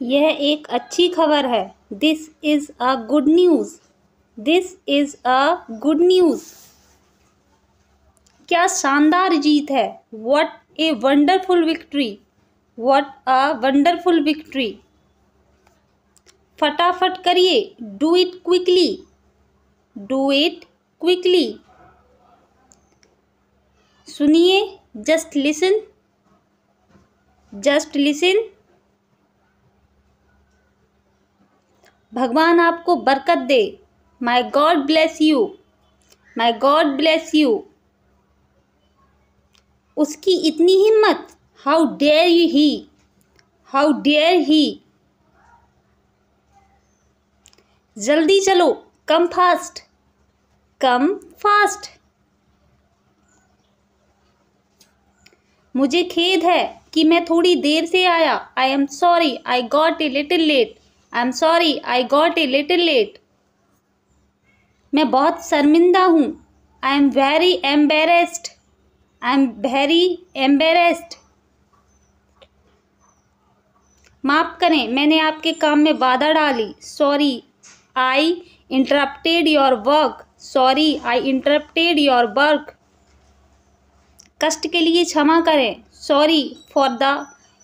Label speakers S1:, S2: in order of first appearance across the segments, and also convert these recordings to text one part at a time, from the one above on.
S1: यह एक अच्छी खबर है। This is a good news. This is a good news. क्या शानदार जीत है। What a wonderful victory. What a wonderful victory. फटाफट करिए। Do it quickly. Do it quickly. सुनिए। Just listen. Just listen. भगवान आपको बरकत दे। My God bless you. My God bless you. उसकी इतनी हिम्मत। How dare he. How dare he. जल्दी चलो। Come fast. Come fast. मुझे खेद है कि मैं थोड़ी देर से आया। I am sorry I got a little late. I am sorry I got a little late. मैं बहुत शर्मिंदा हूँ। I am very embarrassed. I am very embarrassed. माफ़ करें, मैंने आपके काम में बाधा डाली। Sorry I interrupted your work. Sorry I interrupted your work. कष्ट के लिए क्षमा करें। Sorry for the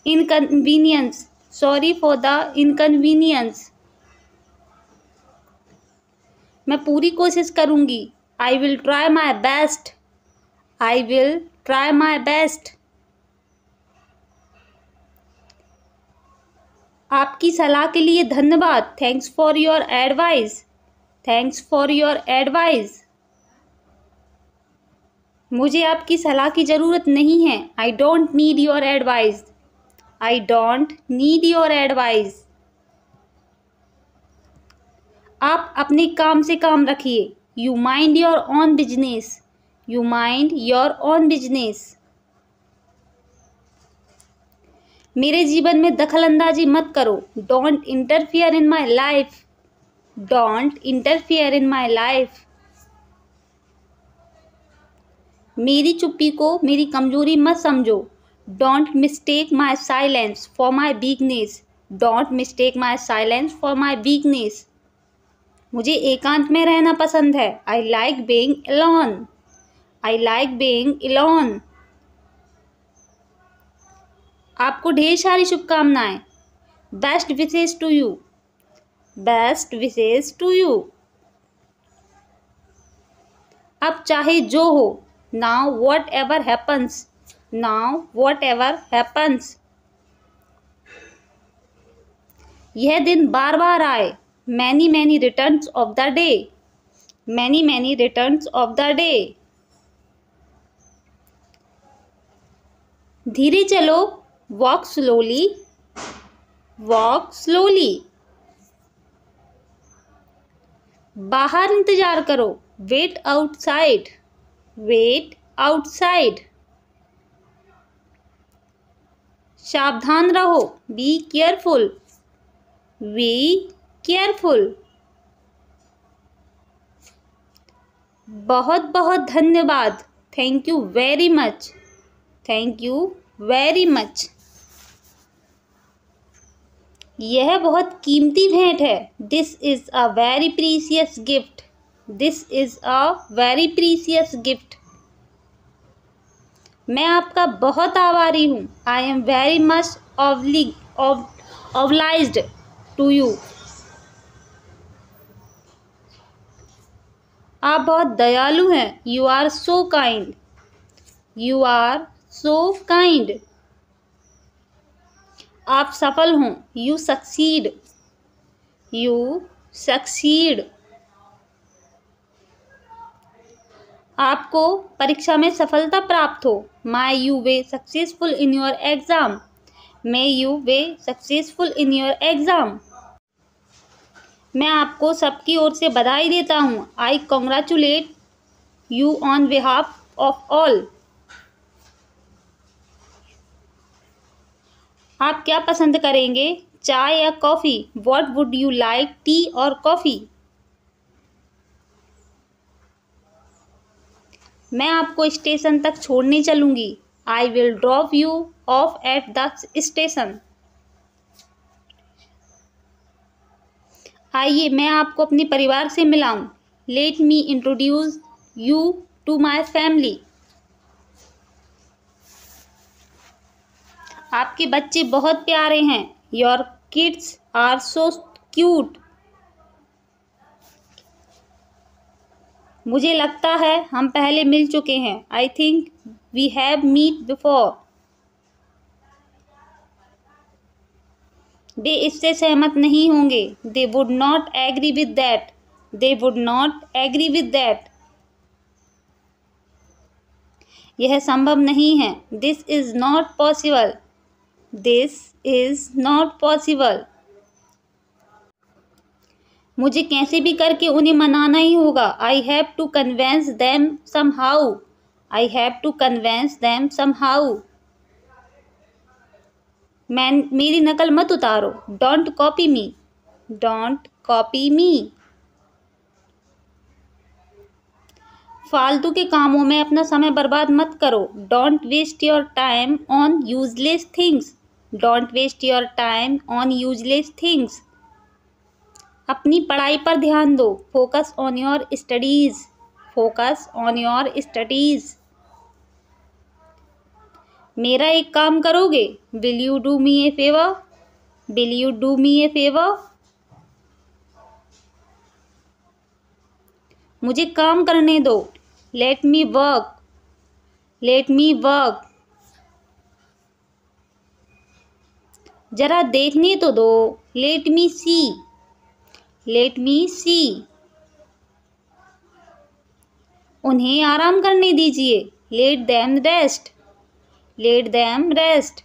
S1: inconvenience. Sorry for the inconvenience. मैं पूरी कोशिश करूँगी। I will try my best. I will try my best. आपकी सलाह के लिए धन्यवाद। Thanks for your advice. Thanks for your advice. मुझे आपकी सलाह की ज़रूरत नहीं है। I don't need your advice. I don't need your advice. आप अपने काम से काम रखिए। You mind your own business. You mind your own business. मेरे जीवन में दखलंदाजी मत करो। Don't interfere in my life. Don't interfere in my life. मेरी चुप्पी को मेरी कमजोरी मत समझो। Don't mistake my silence for my weakness. Don't mistake my silence for my weakness. मुझे एकांत में रहना पसंद है। I like being alone. I like being alone. आपको ढेर सारी शुभकामनाएं। Best wishes to you. Best wishes to you. अब चाहे जो हो। Now whatever happens. Now whatever happens. यह दिन बार बार आए। Many many returns of the day. Many many returns of the day. धीरे चलो। Walk slowly. Walk slowly. बाहर इंतजार करो। Wait outside. Wait outside. सावधान रहो। Be careful. Be careful. बहुत बहुत धन्यवाद। Thank you very much. Thank you very much. यह बहुत कीमती भेंट है। This is a very precious gift. This is a very precious gift. मैं आपका बहुत आभारी हूँ। I am very much obliged to you. आप बहुत दयालु हैं। You are so kind. You are so kind. आप सफल हों। You succeed. You succeed. आपको परीक्षा में सफलता प्राप्त हो। May you be successful in your exam. May you be successful in your exam. मैं आपको सबकी ओर से बधाई देता हूँ। I congratulate you on behalf of all. आप क्या पसंद करेंगे? चाय या coffee? What would you like, tea or coffee? मैं आपको स्टेशन तक छोड़ने चलूँगी। I will drop you off at the station. आइए मैं आपको अपने परिवार से मिलाऊं। Let me introduce you to my family. आपके बच्चे बहुत प्यारे हैं। Your kids are so cute. मुझे लगता है हम पहले मिल चुके हैं। I think we have meet before. वे इससे सहमत नहीं होंगे। They would not agree with that. They would not agree with that. यह संभव नहीं है। This is not possible. This is not possible. मुझे कैसे भी करके उन्हें मनाना ही होगा। I have to convince them somehow. I have to convince them somehow. मेरी नकल मत उतारो। Don't copy me. Don't copy me. फालतू के कामों में अपना समय बर्बाद मत करो। Don't waste your time on useless things. Don't waste your time on useless things. अपनी पढ़ाई पर ध्यान दो। Focus on your studies. Focus on your studies. मेरा एक काम करोगे। Will you do me a favour. Will you do me a favour. मुझे काम करने दो। Let me work. Let me work. जरा देखने तो दो। Let me see. Let me see. उन्हें आराम करने दीजिए। Let them rest. Let them rest.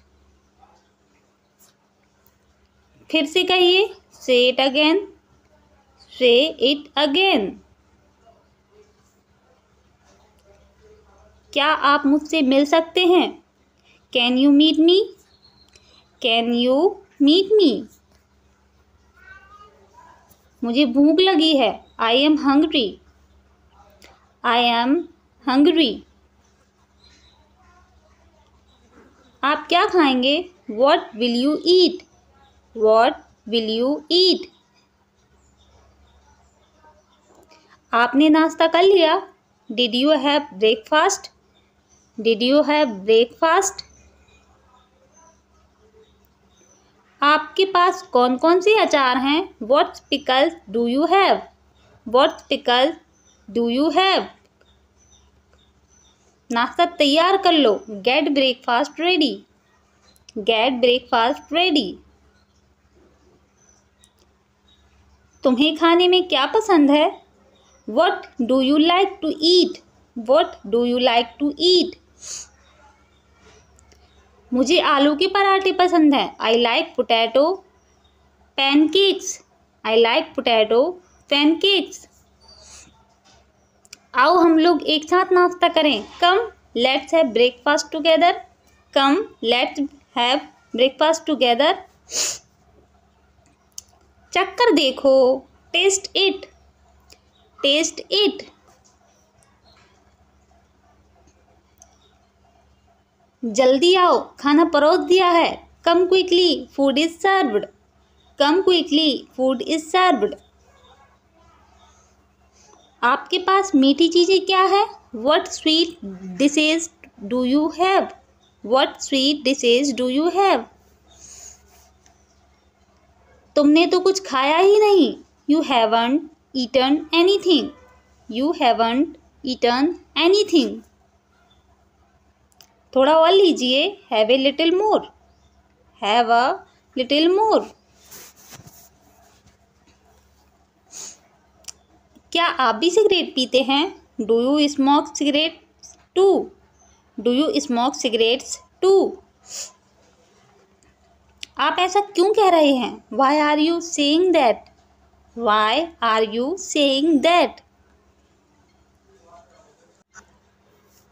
S1: फिर से कहिए। Say it again. Say it again. क्या आप मुझसे मिल सकते हैं। Can you meet me. Can you meet me. मुझे भूख लगी है। I am hungry. I am hungry. आप क्या खाएंगे। What will you eat. What will you eat. आपने नाश्ता कर लिया। Did you have breakfast. Did you have breakfast. आपके पास कौन कौन से अचार हैं। What pickles do you have. What pickles do you have. नाश्ता तैयार कर लो। Get breakfast ready. Get breakfast ready. तुम्हें खाने में क्या पसंद है। What do you like to eat. What do you like to eat. मुझे आलू के पराठे पसंद हैं। I like potato pancakes. I like potato pancakes. आओ हम लोग एक साथ नाश्ता करें। Come let's have breakfast together. Come let's have breakfast together. चक्कर देखो। Taste it. Taste it. जल्दी आओ खाना परोस दिया है। Come quickly food is served. Come quickly food is served. आपके पास मीठी चीज़ें क्या है। What sweet dishes do you have. What sweet dishes do you have. तुमने तो कुछ खाया ही नहीं। You haven't eaten anything. You haven't eaten anything. थोड़ा और लीजिए। Have a little more. Have a little more. क्या आप भी सिगरेट पीते हैं। Do you smoke cigarettes too. Do you smoke cigarettes too. आप ऐसा क्यों कह रहे हैं। Why are you saying that. Why are you saying that.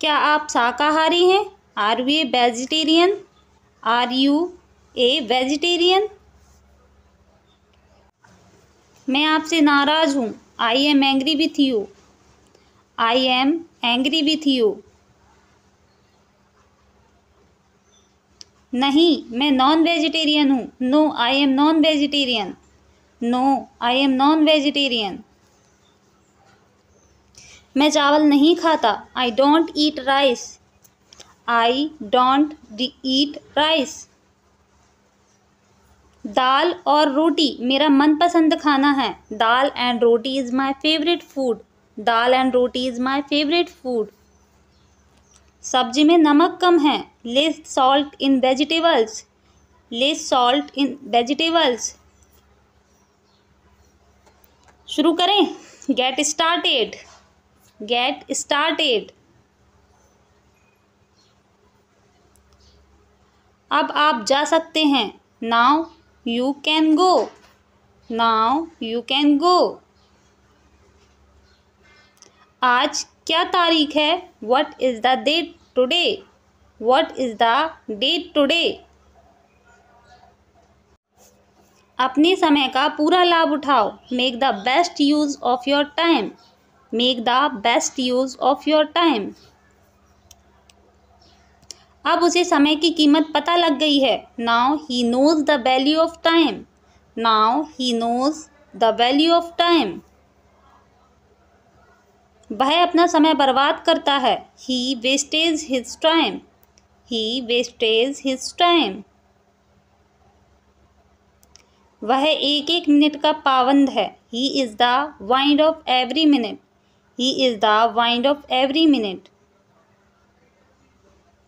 S1: क्या आप शाकाहारी हैं। Are you a vegetarian. Are you a vegetarian. मैं आपसे नाराज हूँ। I am angry with you. I am angry with you. नहीं मैं नॉन वेजिटेरियन हूँ। No I am non vegetarian. No I am non vegetarian. मैं चावल नहीं खाता। I don't eat rice. I don't eat rice. दाल और रोटी मेरा मनपसंद खाना है। Dal and roti is my favourite food. Dal and roti is my favourite food. सब्जी में नमक कम है। Less salt in vegetables. Less salt in vegetables. शुरू करें। Get started. Get started. अब आप जा सकते हैं। Now you can go. Now you can go. आज क्या तारीख है? What is the date today? What is the date today? अपने समय का पूरा लाभ उठाओ। Make the best use of your time. Make the best use of your time. अब उसे समय की कीमत पता लग गई है। Now he knows the value of time. Now he knows the value of time. वह अपना समय बर्बाद करता है। He wastage his time. He wastage his time. वह एक एक मिनट का पाबंद है। He is the wind of every minute. He is the wind of every minute.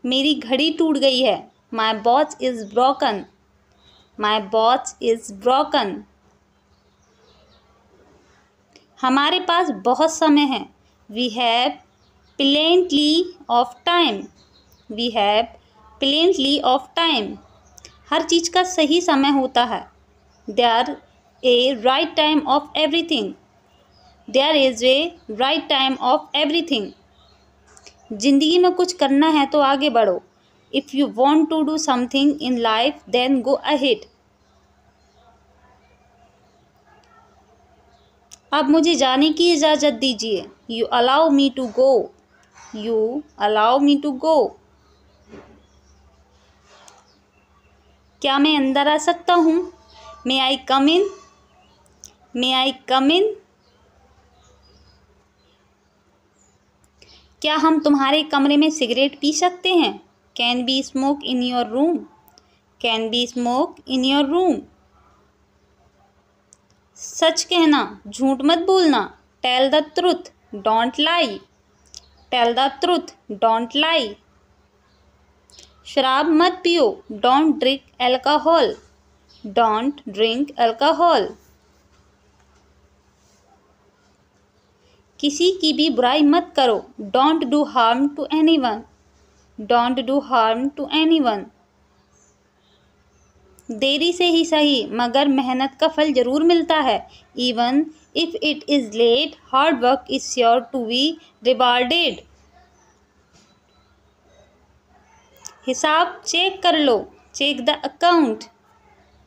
S1: मेरी घड़ी टूट गई है। My watch is broken. My watch is broken. हमारे पास बहुत समय है। We have plenty of time. We have plenty of time. हर चीज़ का सही समय होता है। There a right time of everything. There is a right time of everything. जिंदगी में कुछ करना है तो आगे बढ़ो। If you want to do something in life then go ahead. अब मुझे जाने की इजाज़त दीजिए। You allow me to go. You allow me to go. क्या मैं अंदर आ सकता हूँ? मे आई कम इन? मे आई कम इन? क्या हम तुम्हारे कमरे में सिगरेट पी सकते हैं? Can be smoke in your room? Can be smoke in your room? सच कहना, झूठ मत बोलना। Tell the truth, don't lie. Tell the truth, don't lie. शराब मत पियो। Don't drink alcohol. Don't drink alcohol. किसी की भी बुराई मत करो। Don't do harm to anyone. Don't do harm to anyone. देरी से ही सही मगर मेहनत का फल जरूर मिलता है। Even if it is late, hard work is sure to be rewarded. हिसाब चेक कर लो। Check the account.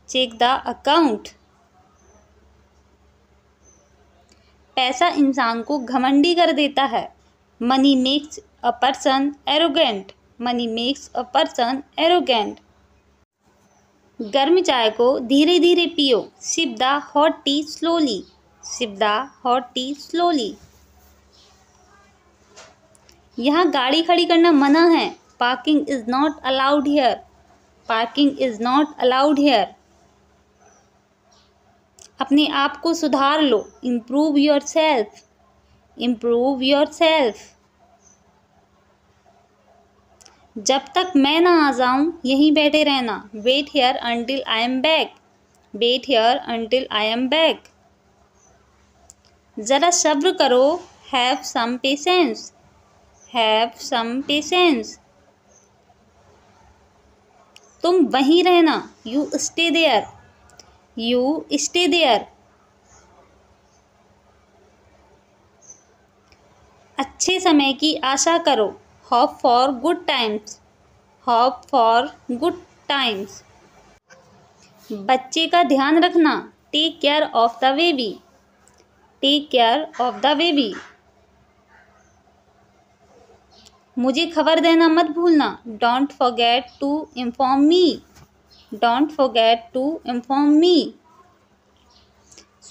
S1: Check the account. पैसा इंसान को घमंडी कर देता है। Money makes a person arrogant. Money makes a person arrogant. गर्म चाय को धीरे धीरे पियो। Sip the hot tea slowly. Sip the hot tea slowly. यहाँ गाड़ी खड़ी करना मना है। Parking is not allowed here. Parking is not allowed here. अपने आप को सुधार लो। Improve your self. Improve your self. जब तक मैं ना आ जाऊं यहीं बैठे रहना। Wait here until I am back. Wait here until I am back. ज़रा सब्र करो। Have some patience. Have some patience. तुम वहीं रहना। You stay there. You stay there. अच्छे समय की आशा करो। Hope for good times. Hope for good times. बच्चे का ध्यान रखना। Take care of the baby. Take care of the baby. मुझे खबर देना मत भूलना। Don't forget to inform me. Don't forget to inform me.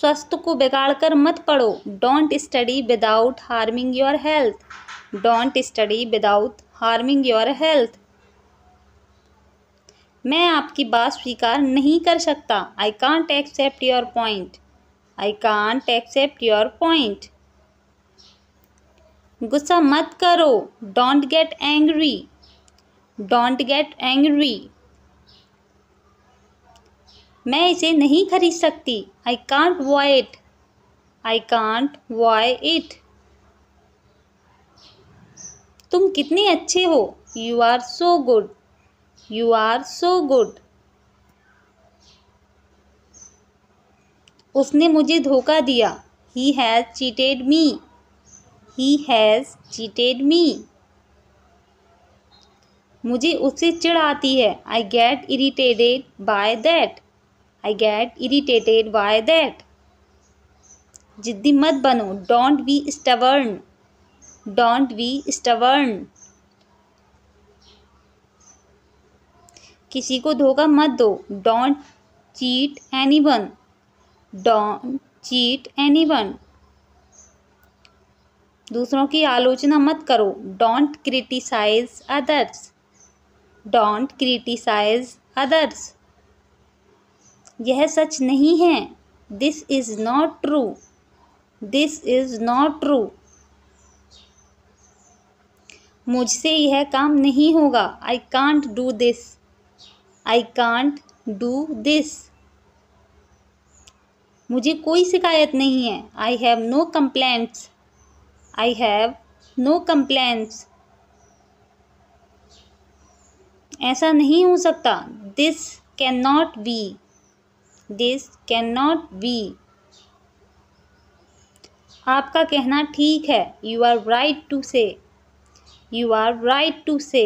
S1: स्वास्थ्य को बिगाड़ कर मत पढ़ो। Don't study without harming your health. Don't study without harming your health. मैं आपकी बात स्वीकार नहीं कर सकता। I can't accept your point. I can't accept your point. गुस्सा मत करो। Don't get angry. Don't get angry. मैं इसे नहीं खरीद सकती। I can't buy it. I can't buy it. तुम कितने अच्छे हो। You are so good. You are so good. उसने मुझे धोखा दिया। He has cheated me. He has cheated me. मुझे उससे चिढ़ आती है। I get irritated by that. I get irritated by that. जिद्दी मत बनो। Don't be stubborn. Don't be stubborn. किसी को धोखा मत दो। Don't cheat anyone. Don't cheat anyone. दूसरों की आलोचना मत करो। Don't criticise others. Don't criticise others. यह सच नहीं है। This is not true. This is not true. मुझसे यह काम नहीं होगा। I can't do this. I can't do this. मुझे कोई शिकायत नहीं है। I have no complaints. I have no complaints. ऐसा नहीं हो सकता। This can not be. This can not be. आपका कहना ठीक है। You are right to say. You are right to say.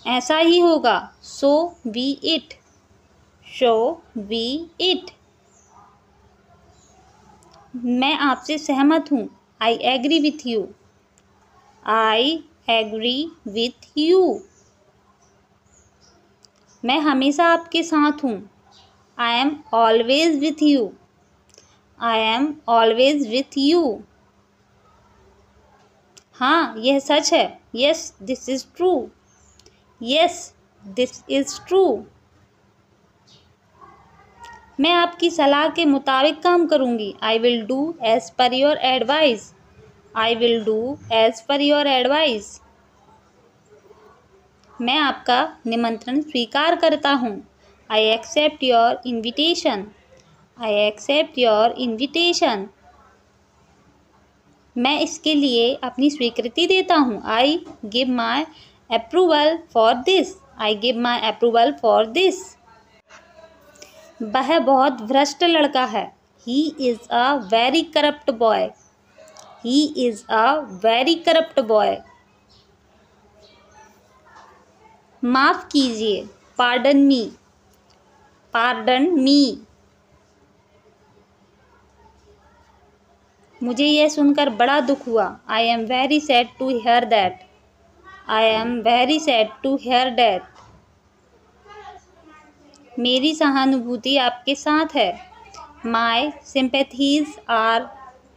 S1: ऐसा ही होगा। So be it. So be it. मैं आपसे सहमत हूँ। I agree with you. I agree with you. मैं हमेशा आपके साथ हूँ। I am always with you. I am always with you. हाँ, यह सच है। Yes, this is true. Yes, this is true. मैं आपकी सलाह के मुताबिक काम करूँगी। I will do as per your advice. I will do as per your advice. मैं आपका निमंत्रण स्वीकार करता हूँ। I accept your invitation. I accept your invitation. मैं इसके लिए अपनी स्वीकृति देता हूँ। I give my approval for this. I give my approval for this. वह बहुत भ्रष्ट लड़का है। He is a very corrupt boy. He is a very corrupt boy. माफ़ कीजिए। Pardon me. Pardon me. मुझे यह सुनकर बड़ा दुख हुआ। आई am very sad to hear that. I am very sad to hear that. मेरी सहानुभूति आपके साथ है। My sympathies are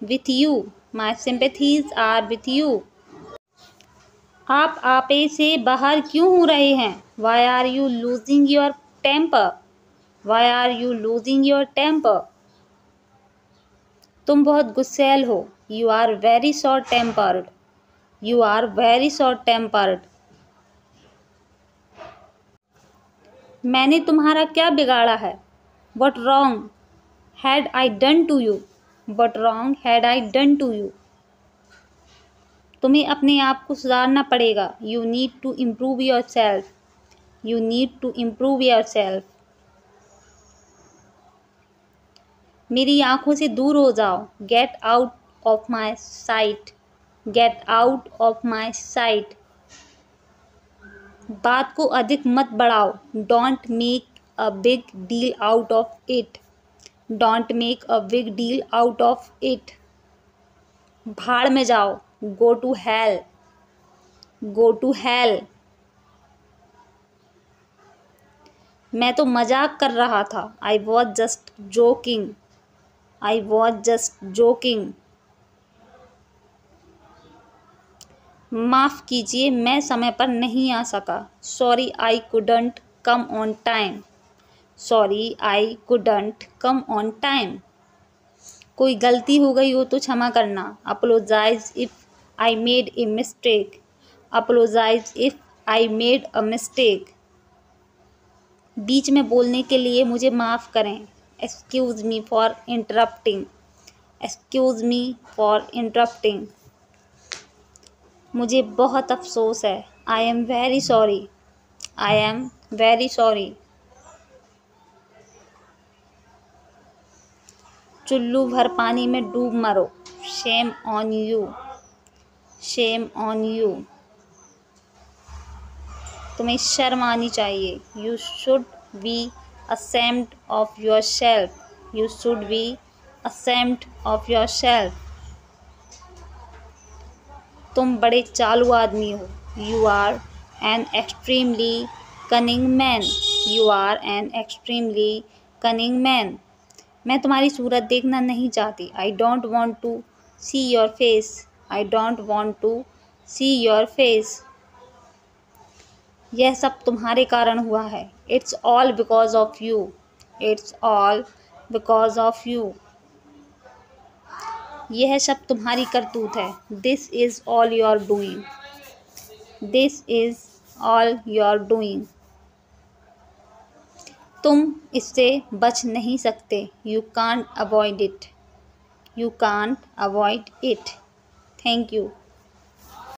S1: with you. My sympathies are with you. आप आपे से बाहर क्यों हो रहे हैं। Why are you losing your temper. Why are you losing your temper. तुम बहुत गुस्सैल हो। You are very short tempered. You are very short tempered. मैंने तुम्हारा क्या बिगाड़ा है। What wrong had I done to you. What wrong had I done to you. तुम्हें अपने आप को सुधारना पड़ेगा। You need to improve your self. You need to improve your self. मेरी आंखों से दूर हो जाओ। Get out of my sight. Get out of my sight. बात को अधिक मत बढ़ाओ। Don't make a big deal out of it. Don't make a big deal out of it. भाड़ में जाओ। गो to hell. Go to hell. मैं तो मजाक कर रहा था। I was just joking. I was just joking. माफ़ कीजिए, मैं समय पर नहीं आ सका। Sorry I couldn't come on time. Sorry I couldn't come on time. कोई गलती हो गई हो तो क्षमा करना। Apologize if I made a mistake. Apologize if I made a mistake. बीच में बोलने के लिए मुझे माफ़ करें। Excuse me for interrupting. Excuse me for interrupting. मुझे बहुत अफसोस है। I am very sorry. I am very sorry. चुल्लू भर पानी में डूब मरो। Shame on you. Shame on you. तुम्हें शर्म आनी चाहिए। You should be ashamed of yourself. You should be ashamed of yourself. तुम बड़े चालू आदमी हो। You are an extremely cunning man. You are an extremely cunning man. मैं तुम्हारी सूरत देखना नहीं चाहती। I don't want to see your face. I don't want to see your face. यह सब तुम्हारे कारण हुआ है। It's all because of you. It's all because of you. यह सब तुम्हारी करतूत है। This is all your doing. This is all your doing. तुम इससे बच नहीं सकते। You can't avoid it. You can't avoid it. Thank you.